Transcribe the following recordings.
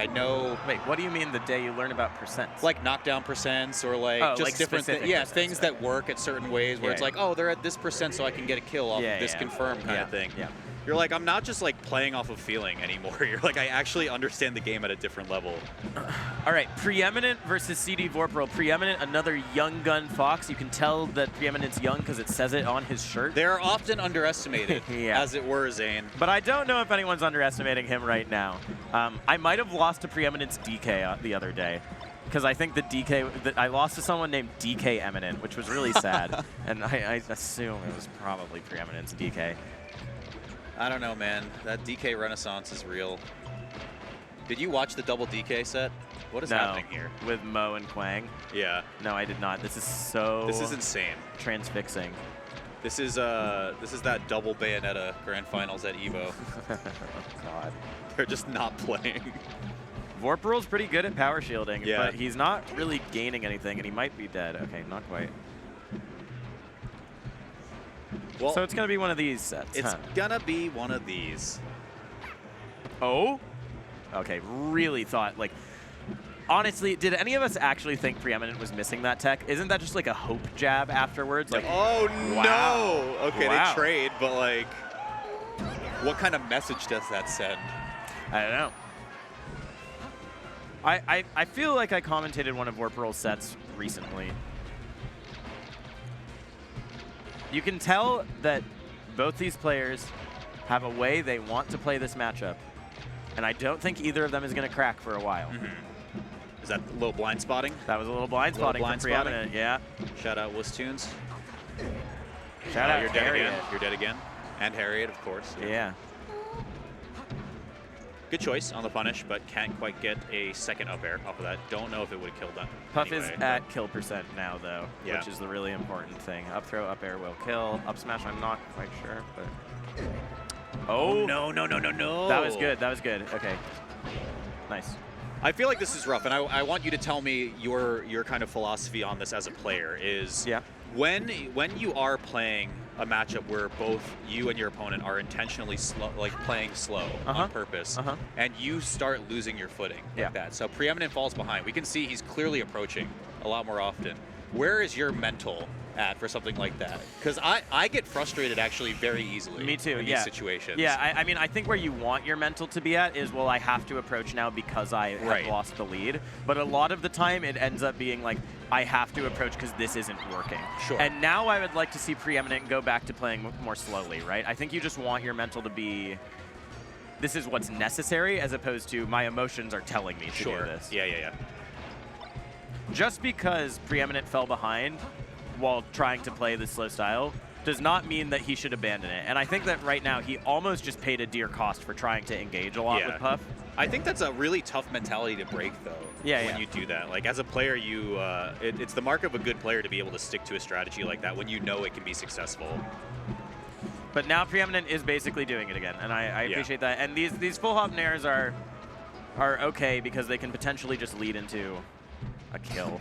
I know. Wait, what do you mean the day you learn about percents? Like knockdown percents or like just like different things that work at certain ways where it's like, oh, they're at this percent so I can get a kill off of this confirm kind of thing. Yeah. You're like, I'm not just like playing off of feeling anymore. You're like, I actually understand the game at a different level. All right, Preeminent versus CD Vorporal. Preeminent, another young gun Fox. You can tell that Preeminent's young because it says it on his shirt. They're often underestimated, as it were, Zane. But I don't know if anyone's underestimating him right now. I might have lost to Preeminent's DK the other day. Because I think the DK, I lost to someone named DK Eminent, which was really sad. And I assume it was probably Preeminent's DK. I don't know, man. That DK renaissance is real. Did you watch the double DK set? What is happening here? With Mo and Quang? Yeah. No, I did not. This is so... This is insane. Transfixing. This is that double Bayonetta Grand Finals at EVO. Oh, God. They're just not playing. Vorporal's pretty good at power shielding, but he's not really gaining anything, and he might be dead. Okay, not quite. Well, so it's going to be one of these sets. It's going to be one of these. Oh? Okay, really thought, like, honestly, did any of us actually think Preeminent was missing that tech? Isn't that just like a hope jab afterwards? Like, oh, wow. No. Okay, they trade, but like, what kind of message does that send? I don't know. I feel like I commentated one of Vorporal's sets recently. You can tell that both these players have a way they want to play this matchup, and I don't think either of them is going to crack for a while. Is that a little blind spotting? That was a little blind spotting from Preeminent, yeah. Shout out Wustunes. Shout out you're Harriet. Dead again. You're dead again. And Harriet, of course. Yeah. Good choice on the punish, but can't quite get a second up air off of that. Don't know if it would have killed that. Puff is at kill percent now, though, which is the really important thing. Up throw, up air will kill. Up smash, I'm not quite sure, but... Oh! No. That was good. That was good. Okay. Nice. I feel like this is rough, and I want you to tell me your kind of philosophy on this as a player is when you are playing a matchup where both you and your opponent are intentionally slow, like playing slow on purpose, and you start losing your footing like that. So Preeminent falls behind. We can see he's clearly approaching a lot more often. Where is your mental at for something like that? Because I get frustrated actually very easily. Me too, in these situations. Yeah, I mean, I think where you want your mental to be at is, well, I have to approach now because I have lost the lead. But a lot of the time it ends up being like, I have to approach because this isn't working. Sure. And now I would like to see Preeminent go back to playing more slowly, right? I think you just want your mental to be, this is what's necessary, as opposed to my emotions are telling me to do this. Yeah. Just because Preeminent fell behind while trying to play the slow style does not mean that he should abandon it. And I think that right now he almost just paid a dear cost for trying to engage a lot with Puff. I think that's a really tough mentality to break, though, when you do that. Like, as a player, you it's the mark of a good player to be able to stick to a strategy like that when you know it can be successful. But now Preeminent is basically doing it again, and I appreciate that. And these full hop nairs are okay because they can potentially just lead into a kill.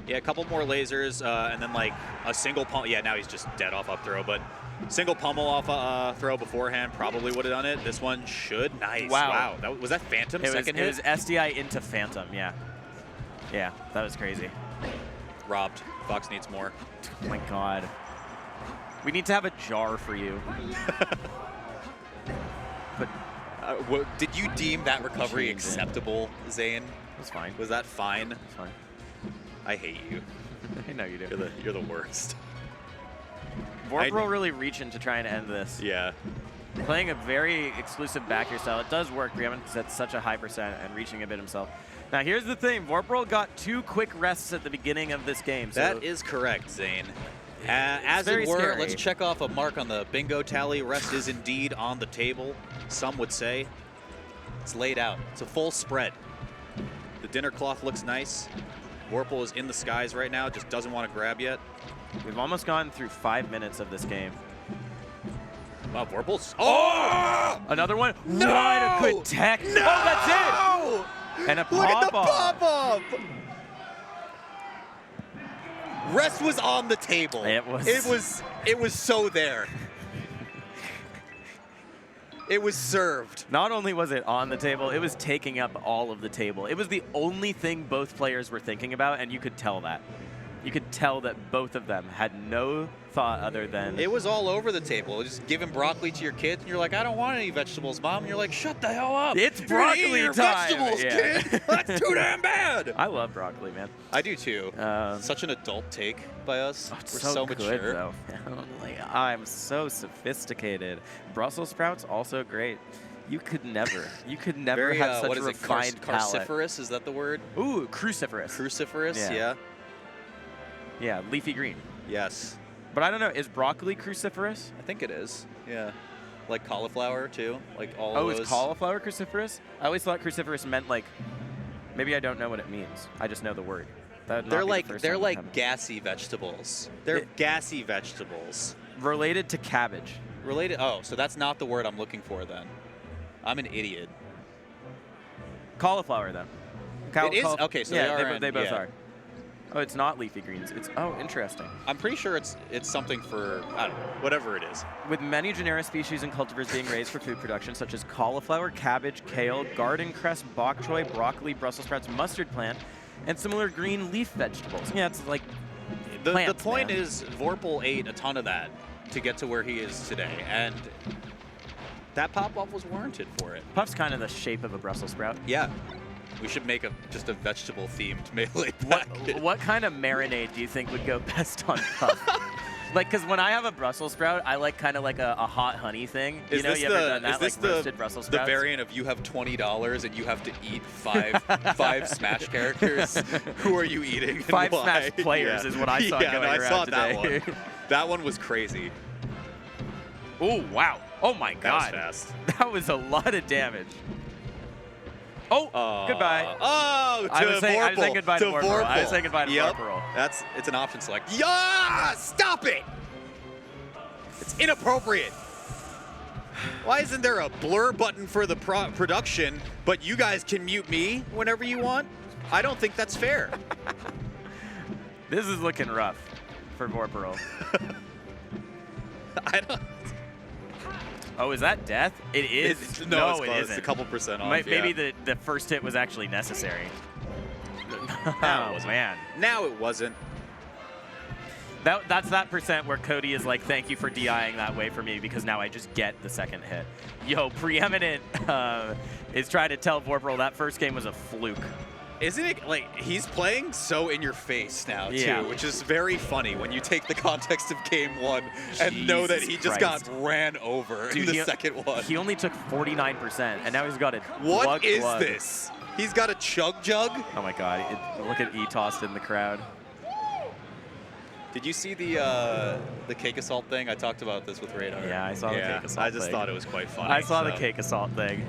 Yeah, a couple more lasers, and then like a single pummel. Yeah, now he's just dead off up throw, but single pummel off throw beforehand probably would have done it. This one should. Nice. Wow. Was that Phantom second hit? It was SDI into Phantom, yeah. Yeah, that was crazy. Robbed. Fox needs more. Oh my God. We need to have a jar for you. But did you deem that recovery acceptable, Zane? It was fine. Was that fine? It was fine. I hate you. I know you do. You're the worst. Vorporal really reaching to try and end this. Yeah. Playing a very exclusive back air style. It does work. Preeminent's at such a high percent and reaching a bit himself. Now here's the thing. Vorporal got 2 quick rests at the beginning of this game. So that is correct, Zane. As it were, scary. Let's check off a mark on the bingo tally. Rest is indeed on the table, some would say. It's laid out. It's a full spread. The dinner cloth looks nice. Vorporal is in the skies right now, just doesn't want to grab yet. We've almost gone through 5 minutes of this game. Wow, Vorpal's... Oh! Another one? No! What a good tech. No! Oh, that's it! And a pop-off. Look at the pop-off! Rest was on the table. It was so there. It was served. Not only was it on the table, it was taking up all of the table. It was the only thing both players were thinking about, and you could tell that. You could tell that both of them had no thought other than... It was all over the table. Just giving broccoli to your kids, and you're like, I don't want any vegetables, Mom. And you're like, shut the hell up. It's You're broccoli your time. vegetables, Yeah. kid. That's too damn bad. I love broccoli, man. I do too. Such an adult take by us. Oh, it's We're so so good, mature. though. Like, I'm so sophisticated. Brussels sprouts, also great. You could never Very, have such what a is it, refined palate. Carciferous, is that the word? Ooh, cruciferous. Cruciferous, yeah. Yeah, leafy green. Yes. But I don't know, is broccoli cruciferous? I think it is, yeah. Like cauliflower, too, like all Oh, of those. is cauliflower cruciferous? I always thought cruciferous meant like, maybe I don't know what it means. I just know the word. They're like gassy vegetables. They're gassy vegetables. Related to cabbage. Related, oh, so that's not the word I'm looking for then. I'm an idiot. Cauliflower, though. It is? Okay, so yeah, they both yeah. are. Oh, it's not leafy greens. It's, oh, interesting. I'm pretty sure it's something for, I don't know, whatever it is. With many genera species and cultivars being raised for food production, such as cauliflower, cabbage, kale, garden cress, bok choy, broccoli, Brussels sprouts, mustard plant, and similar green leaf vegetables. Yeah, it's like the point is Vorpal ate a ton of that to get to where he is today, and that pop-off was warranted for it. Puff's kind of the shape of a Brussels sprout. Yeah. We should make just a vegetable-themed melee packet. What kind of marinade do you think would go best on Puff? Like, because when I have a Brussels sprout, I like kind of like a hot honey thing. You know, you ever done that, like roasted Brussels sprouts? The variant of you have $20 and you have to eat five Smash characters? Who are you eating? 5 Smash players is what I saw going around I saw today. that one. That one was crazy. Oh, wow. Oh, my God. That was fast. That was a lot of damage. Oh, goodbye. Oh, I was saying goodbye to Vorporal. I was saying goodbye to Yep. Vorporal. It's an option select. Yeah! Stop it! It's inappropriate. Why isn't there a blur button for the production, but you guys can mute me whenever you want? I don't think that's fair. This is looking rough for Vorporal. I don't... Oh, is that death? It is. No, it isn't. It's a couple percent off. Maybe the first hit was actually necessary. Now it wasn't. Man. Now it wasn't. That's that percent where Cody is like, thank you for DIing that way for me because now I just get the second hit. Yo, Preeminent is trying to tell Vorporal that first game was a fluke. Isn't it, like, he's playing so in your face now, too, Yeah. which is very funny when you take the context of game one and know that he just got ran over in the second one. He only took 49%, and now he's got a What is glug. this? He's got a chug jug? Oh my god, look at E-tossed in the crowd. Did you see the cake assault thing? I talked about this with Radar. Yeah, I saw the cake assault I just thing. thought it was quite funny. I saw the cake assault thing.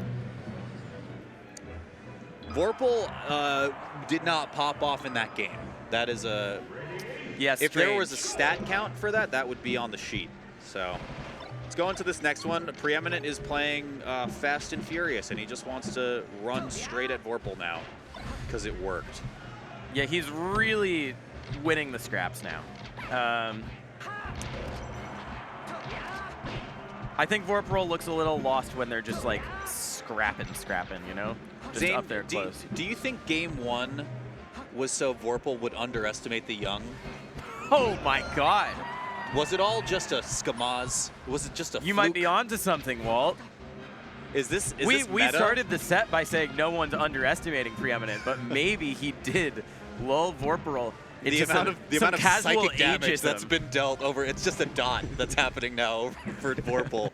Vorpal did not pop off in that game. That is a... Yes, if there was a stat count for that, that would be on the sheet. So let's go into this next one. Preeminent is playing Fast and Furious, and he just wants to run straight at Vorpal now because it worked. Yeah, he's really winning the scraps now. I think Vorporal looks a little lost when they're just like scrapping, you know? Just Zane, up there close. Do you think game one was so Vorpal would underestimate the young? Oh my god. Was it all just a skamaz? Was it just a You fluke? might be onto something, Walt. Is this we meta? started the set by saying no one's underestimating Preeminent, but maybe he did lull Vorporal into the amount of casual psychic damage ageism. that's been dealt over, it's just a dot that's happening now for Vorpal.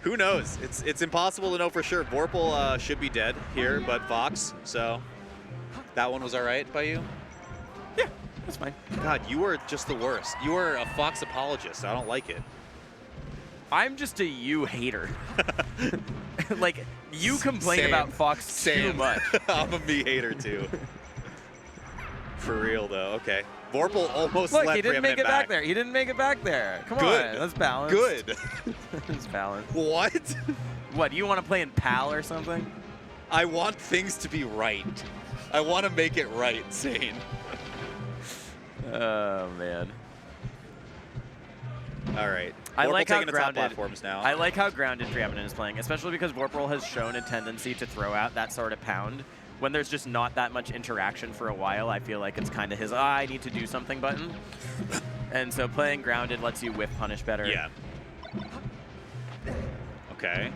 Who knows? It's impossible to know for sure. Vorpal should be dead here, but Fox, so that one was all right by you? Yeah, that's fine. God, you were just the worst. You were a Fox apologist. I don't like it. I'm just a you hater. Like, you complain about Fox too much. I'm a me hater too. For real though, okay. Vorpal almost Look, let he didn't make it back back there. He didn't make it back there. Come Good. on, that's balanced. Good. That's balanced. What? What, do you want to play in PAL or something? I want things to be right. I want to make it right, Zane. Oh, man. All right. I like how taking the top grounded platforms now. I like how grounded Preeminent is playing, especially because Vorporal has shown a tendency to throw out that sort of pound. When there's just not that much interaction for a while, I feel like it's kind of his, I need to do something button. And so playing grounded lets you whiff punish better. Yeah. Okay.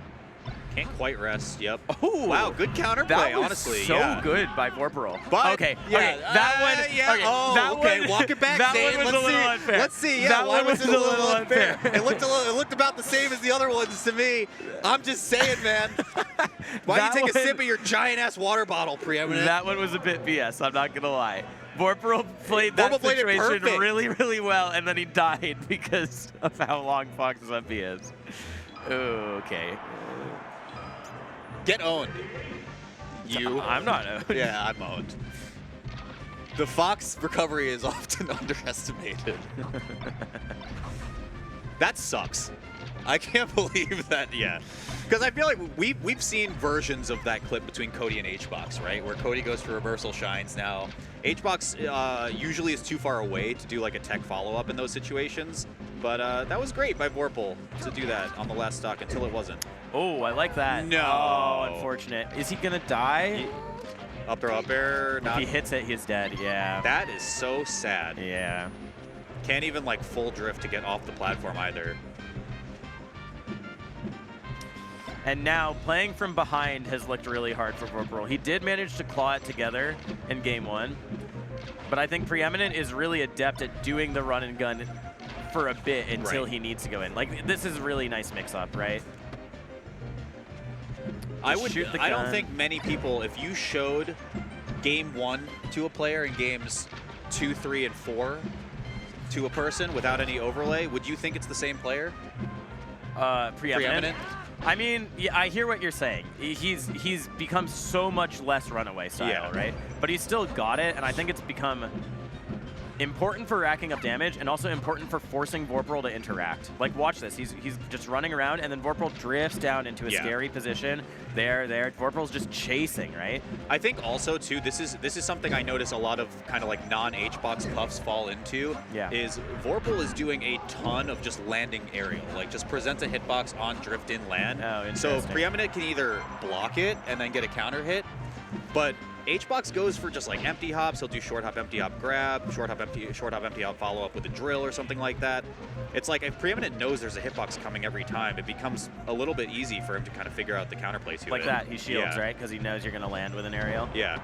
Can't quite rest. Yep. Oh, wow, good counterplay, that was honestly. so yeah. good by Vorporal. But, okay, yeah, okay, that one. Yeah. Okay, oh, that okay. One, Walk it back, that Zane. one was Let's a little see. unfair. Let's see. Yeah, that why one was it a little unfair? unfair. It looked about the same as the other ones to me. I'm just saying, man. Why don't you take a sip of your giant-ass water bottle, Preeminent? That one was a bit BS, I'm not going to lie. Vorporal played that situation really, really well, and then he died because of how long Fox's MP is. Okay. Get owned. You? I'm not owned. Yeah, I'm owned. The Fox recovery is often underestimated. That sucks. I can't believe that, yeah. Because I feel like we've seen versions of that clip between Cody and HBox, right? Where Cody goes for reversal shines now. HBox usually is too far away to do like a tech follow-up in those situations. But that was great by Vorporal to do that on the last stock until it wasn't. Oh, I like that. No. Oh, unfortunate. Is he going to die? Up throw, up air. If he hits it, he's dead, yeah. That is so sad. Yeah. Can't even like full drift to get off the platform either. And now, playing from behind has looked really hard for Vorporal. He did manage to claw it together in game 1, but I think Preeminent is really adept at doing the run and gun for a bit until he needs to go in. Like, this is a really nice mix-up, right? I don't think many people, if you showed game 1 to a player and games 2, 3, and 4 to a person without any overlay, would you think it's the same player? Preeminent? I mean, yeah, I hear what you're saying. He's become so much less runaway style, right? But he's still got it, and I think it's become important for racking up damage and also important for forcing Vorporal to interact. Like, watch this. He's just running around, and then Vorporal drifts down into a scary position. There. Vorporal's just chasing, right? I think also, too, this is something I notice a lot of kind of like non-HBox puffs fall into. Yeah. Is Vorporal is doing a ton of just landing aerial. Like, just presents a hitbox on drift in land. Oh, so Preeminent can either block it and then get a counter hit, but HBox goes for just like empty hops. He'll do short hop, empty hop, grab, short hop, empty hop, follow up with a drill or something like that. It's like if Preeminent knows there's a hitbox coming every time, it becomes a little bit easy for him to kind of figure out the counterplay to like it. That, he shields, right? Because he knows you're going to land with an aerial. Yeah.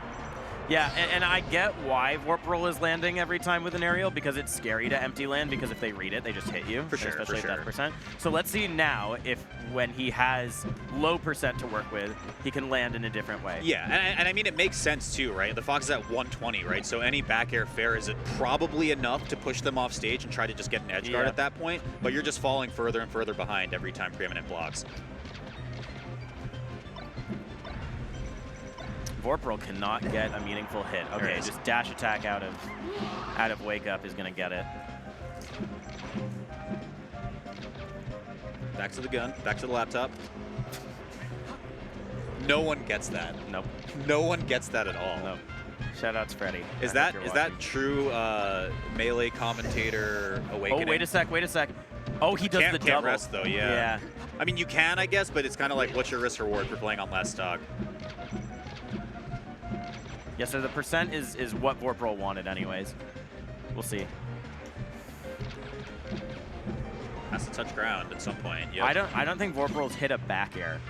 Yeah, and I get why Vorporal is landing every time with an aerial, because it's scary to empty land, because if they read it, they just hit you. For sure, especially for at that percent. So let's see now if when he has low percent to work with, he can land in a different way. Yeah, and I mean, it makes sense too, right? The Fox is at 120, right? So any back air fair is probably enough to push them off stage and try to just get an edge guard at that point, but you're just falling further and further behind every time Preeminent blocks. Vorporal cannot get a meaningful hit. Okay, just dash attack out of wake up is gonna get it. Back to the gun, back to the laptop. No one gets that. Nope. No one gets that at all. Nope. Shoutouts, Freddy. Is that true melee commentator awakening? Oh, wait a sec. Oh, he does the double. Can't rest though, yeah. I mean, you can, I guess, but it's kind of like, what's your risk reward for playing on last stock? Yeah, so the percent is what Vorporal wanted anyways. We'll see. Has to touch ground at some point. Yep. I don't think Vorporal's hit a back air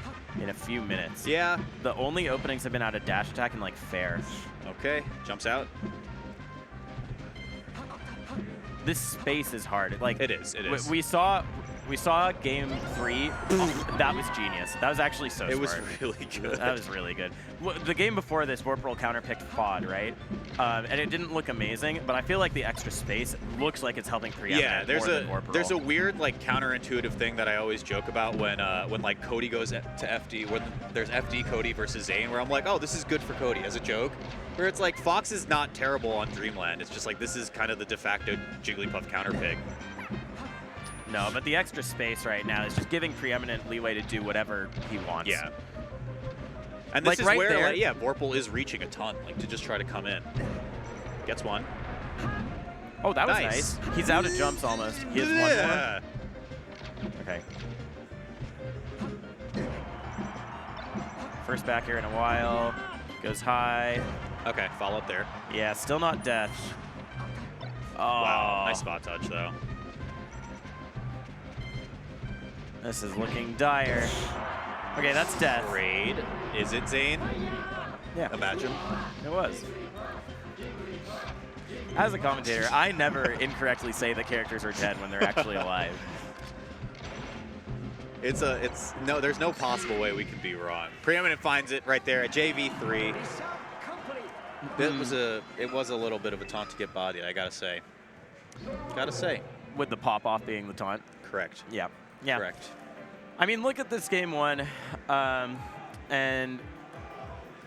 in a few minutes. Yeah. The only openings have been out of dash attack and like fair. Okay, jumps out. This space is hard. Like it is. We saw game 3. That was genius. That was actually so smart. It was really good. That was really good. The game before this, Vorporal counterpicked Fod, right? And it didn't look amazing, but I feel like the extra space looks like it's helping Preeminent more than Vorporal. There's a weird like counterintuitive thing that I always joke about when like Cody goes to FD, when there's FD Cody versus Zane, where I'm like, oh, this is good for Cody as a joke. Where it's like Fox is not terrible on Dreamland. It's just like this is kind of the de facto Jigglypuff counterpick. No, but the extra space right now is just giving Preeminent leeway to do whatever he wants. Yeah. And this is where, Vorporal is reaching a ton, like to just try to come in. Gets one. Oh, that was nice. He's out of jumps almost. He has one more. Okay. First back air in a while. Goes high. Okay, follow up there. Yeah, still not death. Oh. Wow, nice spot touch, though. This is looking dire. Okay, that's death. Raid. Is it Zane? Yeah. Imagine. It was. As a commentator, I never incorrectly say that characters are dead when they're actually alive. No, there's no possible way we can be wrong. Preeminent finds it right there at JV3. It was a little bit of a taunt to get bodied, I gotta say. With the pop-off being the taunt. Correct. Yeah. Yeah. Correct. I mean, look at this game one. And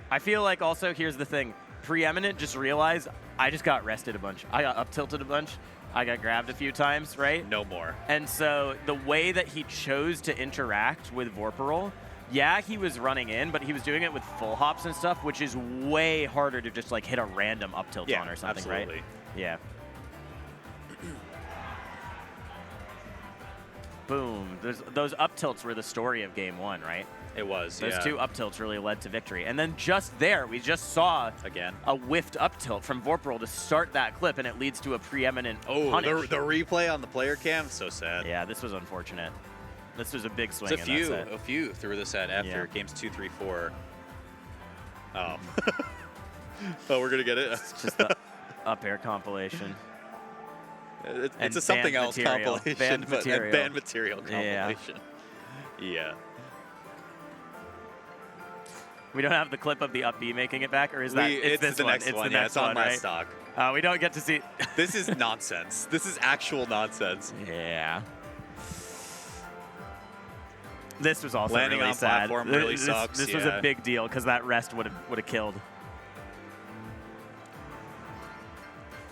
I feel like also, here's the thing. Preeminent just realized I just got rested a bunch. I got up-tilted a bunch. I got grabbed a few times, right? No more. And so the way that he chose to interact with Vorporal, yeah, he was running in, but he was doing it with full hops and stuff, which is way harder to just like hit a random up tilt on or something, absolutely. right? Yeah. Boom. Those up tilts were the story of game one, right? It was, Those two up tilts really led to victory. And then just there, we just saw again a whiffed up tilt from Vorporal to start that clip, and it leads to a Preeminent punish. The replay on the player cam, so sad. Yeah, this was unfortunate. This was a big swing. It's a few through the set after games 2, 3, 4. Oh. Oh, we're gonna get it. It's just the up air compilation. It's a something else compilation, banned material. And banned material compilation. Yeah. We don't have the clip of the up B making it back, or is that it's this the one? next one? The Yeah, next it's on one, my right? stock. We don't get to see. This is nonsense. This is actual nonsense. Yeah. This was also landing really on sad. platform really sucks. This was a big deal because that rest would have killed.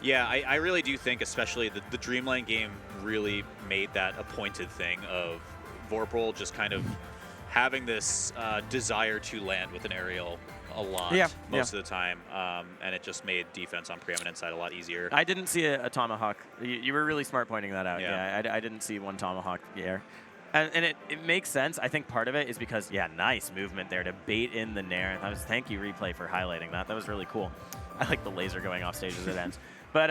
Yeah, I really do think, especially the Dreamland game, really made that a pointed thing of Vorporal just kind of having this desire to land with an aerial a lot most of the time, and it just made defense on Preeminent side a lot easier. I didn't see a tomahawk. You were really smart pointing that out. Yeah. I didn't see one tomahawk air. And it makes sense. I think part of it is because, nice movement there to bait in the nair. Thank you, replay, for highlighting that. That was really cool. I like the laser going off stage as it ends. But